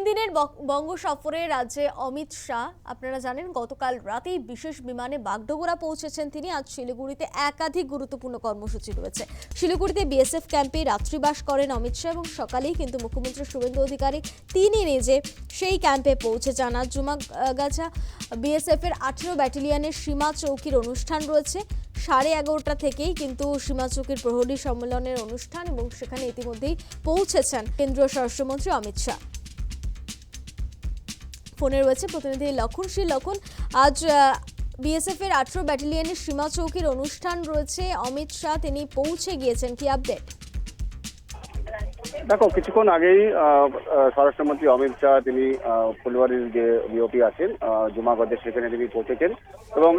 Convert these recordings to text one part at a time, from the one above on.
দিনের বঙ্গ সফরে রাজ্যে অমিত শাহ আপনারা জানেন গতকাল রাতেই বিশেষ বিমানে বাগডোগরা পৌঁছেছেন তিনি। আজ শিলিগুড়িতে একাধিক গুরুত্বপূর্ণ কর্মসূচি রয়েছে। শিলিগুড়িতে বিএসএফ ক্যাম্পে রাত্রিবাস করেন অমিত শাহ এবং সকালেই কিন্তু মুখ্যমন্ত্রী শুভেন্দু অধিকারী তিনি নিজে সেই ক্যাম্পে পৌঁছে যান। আজ জুমাগাছা বিএসএফ এর 18 ব্যাটালিয়নের সীমা চৌকির অনুষ্ঠান রয়েছে। 11:30 থেকেই কিন্তু সীমা চৌকির প্রহরী সম্মেলনের অনুষ্ঠান এবং সেখানে ইতিমধ্যেই পৌঁছেছেন কেন্দ্রীয় স্বরাষ্ট্রমন্ত্রী অমিত শাহ। ফোনে রয়েছে প্রতিনিধি লক্ষণ। লক্ষণ, আজ বিএসএফ এর 18 ব্যাটালিয়নের সীমা চৌকির অনুষ্ঠান রয়েছে, অমিত শাহ তিনি পৌঁছে গিয়েছেন, কি আপডেট? দেখো, কিছুক্ষণ আগেই স্বরাষ্ট্রমন্ত্রী অমিত শাহ তিনি ফুলবাড়ির যে বিওপি আছেন জুমাগঞ্জে সেখানে তিনি পৌঁছেছেন এবং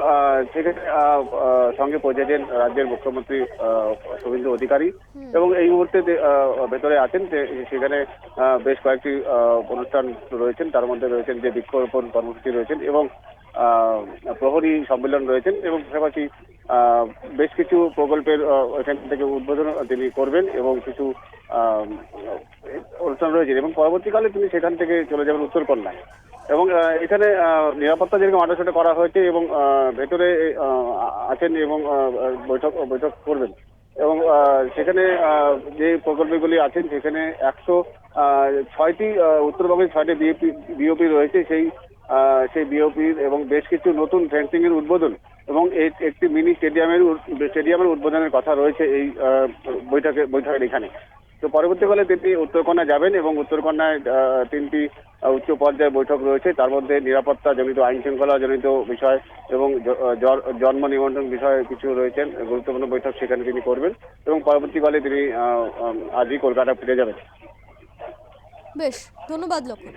সেখানে সঙ্গে পৌঁছেছেন রাজ্যের মুখ্যমন্ত্রী শুভেন্দু অধিকারী এবং এই মুহূর্তে ভেতরে আছেন যে সেখানে বেশ কয়েকটি অনুষ্ঠান রয়েছেন। তার মধ্যে রয়েছেন যে বৃক্ষরোপণ কর্মসূচি রয়েছেন এবং প্রহরী সম্মেলন রয়েছেন এবং পাশাপাশি বেশ কিছু প্রকল্পের এখান থেকে উদ্বোধন তিনি করবেন এবং কিছু অনুষ্ঠান রয়েছে এবং পরবর্তীকালে তিনি সেখান থেকে চলে যাবেন উত্তরকন্যায় এবং এখানে নিরাপত্তা যেরকম আটাশোটা করা হয়েছে এবং ভেতরে আছেন এবং বৈঠক করবেন এবং সেখানে যে প্রকল্পগুলি আছেন সেখানে 106টি উত্তরবঙ্গের 6টি বিওপি রয়েছে। সেই বিওপির এবং বেশ কিছু নতুন ফেন্সিং এর উদ্বোধন এবং একটি মিনি স্টেডিয়ামের উদ্বোধনের কথা রয়েছে এই বৈঠকের এখানে। তো পরবর্তীকালে তিনি উত্তরকন্যা যাবেন এবং উত্তরকন্যায় 3টি উচ্চ পর্যায়ের বৈঠক রয়েছে। তার মধ্যে নিরাপত্তা জনিত, আইন শৃঙ্খলা জনিত বিষয় এবং জন্ম নিবন্ধন বিষয়ে কিছু রয়েছেন গুরুত্বপূর্ণ বৈঠক সেখানে তিনি করবেন এবং পরবর্তীকালে তিনি আজই কলকাতা ফিরে যাবেন। বেশ, ধন্যবাদ লক্ষণ।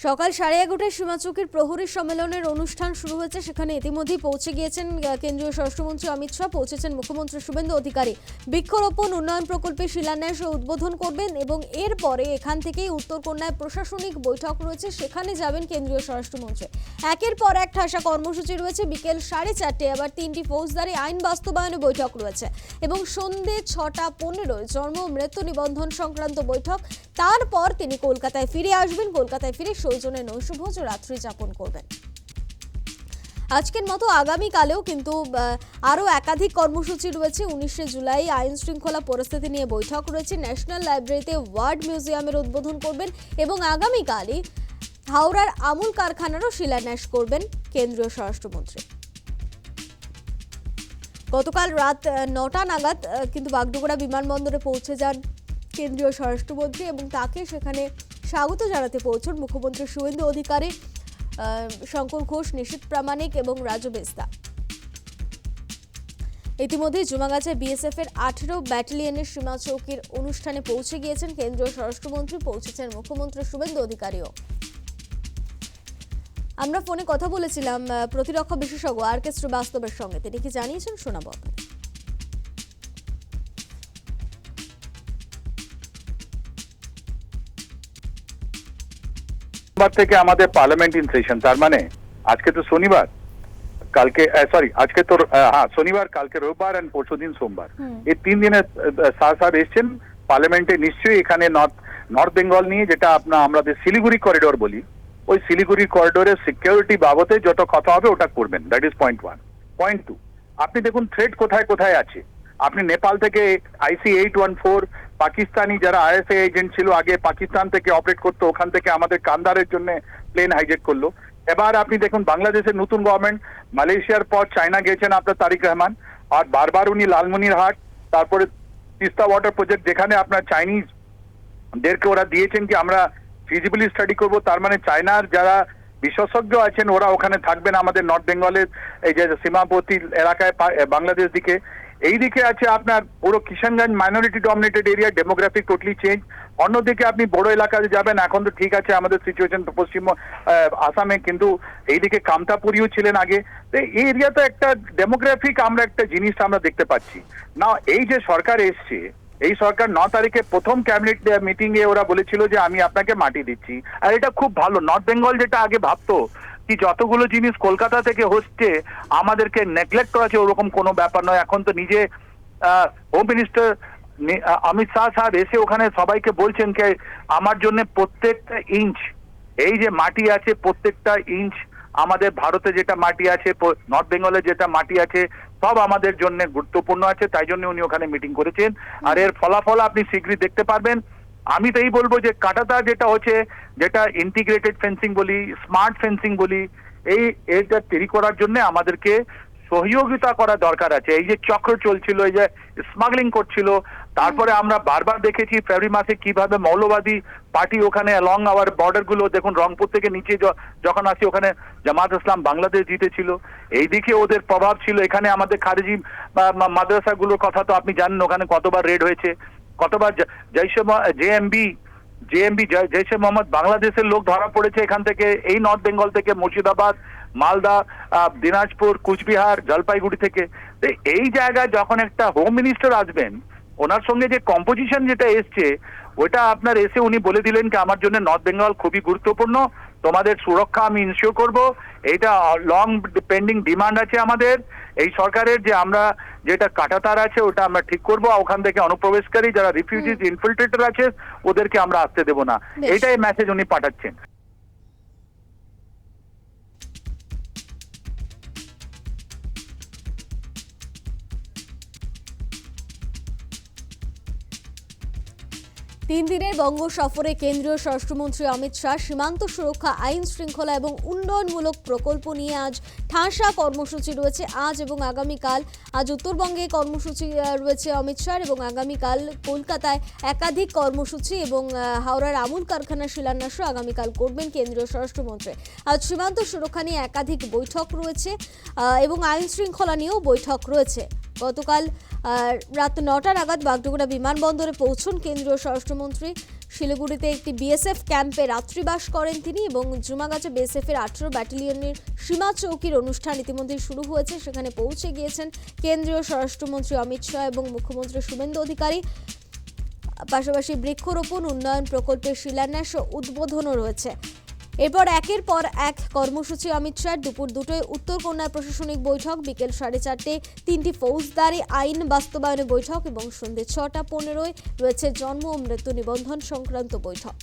সকাল 11:30টায় সীমা চৌকির প্রহরী সম্মেলনের অনুষ্ঠান শুরু হয়েছে। সেখানে ইতিমধ্যেই পৌঁছে গিয়েছেন কেন্দ্রীয় স্বরাষ্ট্রমন্ত্রী অমিত শাহ, পৌঁছেছেন মুখ্যমন্ত্রী শুভেন্দু অধিকারী। বৃক্ষরোপণ উন্নয়ন প্রকল্পের শিলান্যাস ও উদ্বোধন করবেন এবং এরপরে এখান থেকেই উত্তরকন্যায় প্রশাসনিক বৈঠক রয়েছে, সেখানে যাবেন কেন্দ্রীয় স্বরাষ্ট্রমন্ত্রী। একের পর এক ঠাসা কর্মসূচি রয়েছে। বিকেল 4:30টায় আবার 3টি ফৌজদারি আইন বাস্তবায়নে বৈঠক রয়েছে এবং সন্ধ্যে 6:15 জন্ম মৃত্যু নিবন্ধন সংক্রান্ত বৈঠক। তারপর তিনি কলকাতায় ফিরে আসবেন। কলকাতায় ফিরে সৌজন্যে নৈশভোজ ও রাত্রি যাপন করবেন। আজকের মতো আগামীকালেও কিন্তু আরও একাধিক কর্মসূচি রয়েছে। 19শে জুলাই আইন শৃঙ্খলা পরিস্থিতি নিয়ে বৈঠক রয়েছে। ন্যাশনাল লাইব্রেরিতে ওয়ার্ড মিউজিয়ামের উদ্বোধন করবেন এবং আগামীকালই হাওড়ার আমুল কারখানারও শিলান্যাস করবেন কেন্দ্রীয় স্বরাষ্ট্রমন্ত্রী। গতকাল রাত 9টা নাগাদ কিন্তু বাগডোগরা বিমানবন্দরে পৌঁছে যান কেন্দ্রীয় স্বরাষ্ট্রমন্ত্রী এবং তাকে সেখানে স্বাগত জানাতে পৌঁছন মুখ্যমন্ত্রী শুভেন্দু অধিকারী, শঙ্কর ঘোষ, নিশীথ প্রামাণিক এবং রাজু বেস্তা। ইতিমধ্যে জুমাগাছায় বিএসএফ এর 18 ব্যাটালিয়নের সীমা চৌকির অনুষ্ঠানে পৌঁছে গিয়েছেন কেন্দ্রীয় স্বরাষ্ট্রমন্ত্রী, পৌঁছেছেন মুখ্যমন্ত্রী শুভেন্দু অধিকারীও। আমরা ফোনে কথা বলেছিলাম প্রতিরক্ষা বিশেষজ্ঞ আর.কে. শ্রীবাস্তবের সঙ্গে, তিনি কি জানিয়েছেন শোনাবো আপনাদের। থেকে আমাদের পার্লামেন্ট ইন সেশন, তার মানে আজকে তো শনিবার, কালকে আজকে তো শনিবার, কালকে রবিবার আর পরশুদিন সোমবার, এই 3 দিনের স্যার এসছেন পার্লামেন্টে। নিশ্চয়ই এখানে নর্থ বেঙ্গল নিয়ে যেটা আমাদের শিলিগুড়ি করিডোর বলি, ওই শিলিগুড়ি করিডোরের সিকিউরিটি বাবদে যত কথা হবে ওটা করবেন। That is point 1। পয়েন্ট 2, আপনি দেখুন থ্রেট কোথায় কোথায় আছে। আপনি নেপাল থেকে IC-814 পাকিস্তানি যারা ISA এজেন্ট ছিল আগে পাকিস্তান থেকে অপারেট করতো, ওখান থেকে আমাদের কান্দারের জন্য প্লেন হাইজেক করলো। এবার আপনি দেখুন বাংলাদেশের নতুন গভর্নমেন্ট মালয়েশিয়ার পর চায়না গেছেন আপনার তারিক রহমান, আর বারবার উনি লালমনিরহাট, তারপরে তিস্তা ওয়াটার প্রজেক্ট যেখানে আপনার চাইনিজদেরকে ওরা দিয়েছেন কি আমরা ফিজিবিলিটি স্টাডি করব। তার মানে চায়নার যারা বিশেষজ্ঞ আছেন ওরা ওখানে থাকবেন আমাদের নর্থ বেঙ্গলের এই যে সীমাবর্তী এলাকায় বাংলাদেশ দিকে। এই দিকে আছে আপনার পুরো Kishanganj minority dominated area, demographic totally change. অন্যদিকে আপনি বড় এলাকাতে যাবেন, এখন তো ঠিক আছে আমাদের সিচুয়েশন পশ্চিম আসামে, কিন্তু এইদিকে কামতাপুরিও ছিলেন আগে। তো এই এরিয়াতে একটা ডেমোগ্রাফিক আমরা একটা জিনিস আমরা দেখতে পাচ্ছি না। এই যে সরকার এসছে, এই সরকার 9 তারিখে প্রথম ক্যাবিনেট মিটিং এ ওরা বলেছিল যে আমি আপনাকে মাটি দিচ্ছি, আর এটা খুব ভালো। নর্থ বেঙ্গল যেটা আগে ভাবতো কি যতগুলো জিনিস কলকাতা থেকে হচ্ছে আমাদেরকে নেগলেক্ট করা আছে, ওরকম কোনো ব্যাপার নয়। এখন তো নিজে হোম মিনিস্টার অমিত শাহ সাহেব এসে ওখানে সবাইকে বলছেন যে আমার জন্য প্রত্যেকটা ইঞ্চ, এই যে মাটি আছে প্রত্যেকটা ইঞ্চ, আমাদের ভারতে যেটা মাটি আছে, নর্থ বেঙ্গলে যেটা মাটি আছে, সব আমাদের জন্য গুরুত্বপূর্ণ আছে, তাই জন্য উনি ওখানে মিটিং করেছেন। আর এর ফলাফল আপনি শীঘ্রই দেখতে পারবেন। আমি তো এই বলবো যে কাটাতা যেটা হচ্ছে, যেটা ইন্টিগ্রেটেড ফেন্সিং বলি, স্মার্ট ফেন্সিং বলি, এটা তৈরি করার জন্য আমাদেরকে সহযোগিতা করা দরকার আছে। এই যে চক্র চলছিল, এই যে স্মাগলিং করছিল, তারপরে আমরা বারবার দেখেছি ফেব্রুয়ারি মাসে কিভাবে মৌলবাদী পার্টি ওখানে অ্যালং আওয়ার বর্ডার গুলো, দেখুন রংপুর থেকে নিচে যখন আসি ওখানে জামাত ইসলাম বাংলাদেশ জিতেছিল, এইদিকে ওদের প্রভাব ছিল। এখানে আমাদের খারেজি মাদ্রাসাগুলোর কথা তো আপনি জানেন, ওখানে কতবার রেড হয়েছে, কতবার জেএমবি জৈশে মোহাম্মদ বাংলাদেশের লোক ধরা পড়েছে এখান থেকে, এই নর্থ বেঙ্গল থেকে, মুর্শিদাবাদ, মালদা, দিনাজপুর, কুচবিহার, জলপাইগুড়ি থেকে। এই জায়গায় যখন একটা হোম মিনিস্টার আসবেন, ওনার সঙ্গে যে কম্পোজিশন যেটা এসছে, ওটা আপনার এসে উনি বলে দিলেন কি আমার জন্য নর্থ বেঙ্গল খুবই গুরুত্বপূর্ণ, তোমাদের সুরক্ষা আমি ইনশিওর করব, এটা লং পেন্ডিং ডিমান্ড আছে আমাদের এই সরকারের, যে আমরা যেটা কাটাতার আছে ওটা আমরা ঠিক করব, ওখান থেকে অনুপ্রবেশকারী যারা রিফিউজিজ ইনফিল্ট্রেটর আছে ওদেরকে আমরা আসতে দেব না। এটাই মেসেজ উনি পাঠাচ্ছেন। তিন দিনের বঙ্গ সফরে কেন্দ্রীয় স্বরাষ্ট্রমন্ত্রী অমিত শাহ সীমান্ত সুরক্ষা, আইন শৃঙ্খলা এবং উন্নয়নমূলক প্রকল্প নিয়ে আজ ঠাঁসা কর্মসূচি রয়েছে আজ এবং আগামীকাল। আজ উত্তরবঙ্গে কর্মসূচি রয়েছে অমিত শাহ এবং আগামীকাল কলকাতায় একাধিক কর্মসূচি এবং হাওড়ার আমুল কারখানার শিলান্যাসও আগামীকাল করবেন কেন্দ্রীয় স্বরাষ্ট্রমন্ত্রী। আজ সীমান্ত সুরক্ষা নিয়ে একাধিক বৈঠক রয়েছে এবং আইন শৃঙ্খলা নিয়েও বৈঠক রয়েছে। গতকাল রাত 9টা নাগাদ বাগডোগরা বিমানবন্দরে পৌঁছন কেন্দ্রীয় স্বরাষ্ট্রমন্ত্রী। শিলিগুড়িতে একটি বিএসএফ ক্যাম্পে রাত্রিবাস করেন তিনি এবং জুমাগাছা বিএসএফের 18 ব্যাটালিয়নের সীমা চৌকির অনুষ্ঠান ইতিমধ্যেই শুরু হয়েছে, সেখানে পৌঁছে গিয়েছেন কেন্দ্রীয় স্বরাষ্ট্রমন্ত্রী অমিত শাহ এবং মুখ্যমন্ত্রী শুভেন্দু অধিকারী। পাশাপাশি বৃক্ষরোপণ, উন্নয়ন প্রকল্পের শিলান্যাস ও উদ্বোধনও রয়েছে। এরপর একের পর এক কর্মসূচি অমিত শাহ। দুপুর 2টায় উত্তরকন্যায় প্রশাসনিক বৈঠক, বিকেল 4:30 3টি ফৌজদারি আইন বাস্তবায়নে বৈঠক এবং সন্ধ্যে 6টা 15 রয়েছে জন্ম ও মৃত্যু নিবন্ধন সংক্রান্ত বৈঠক।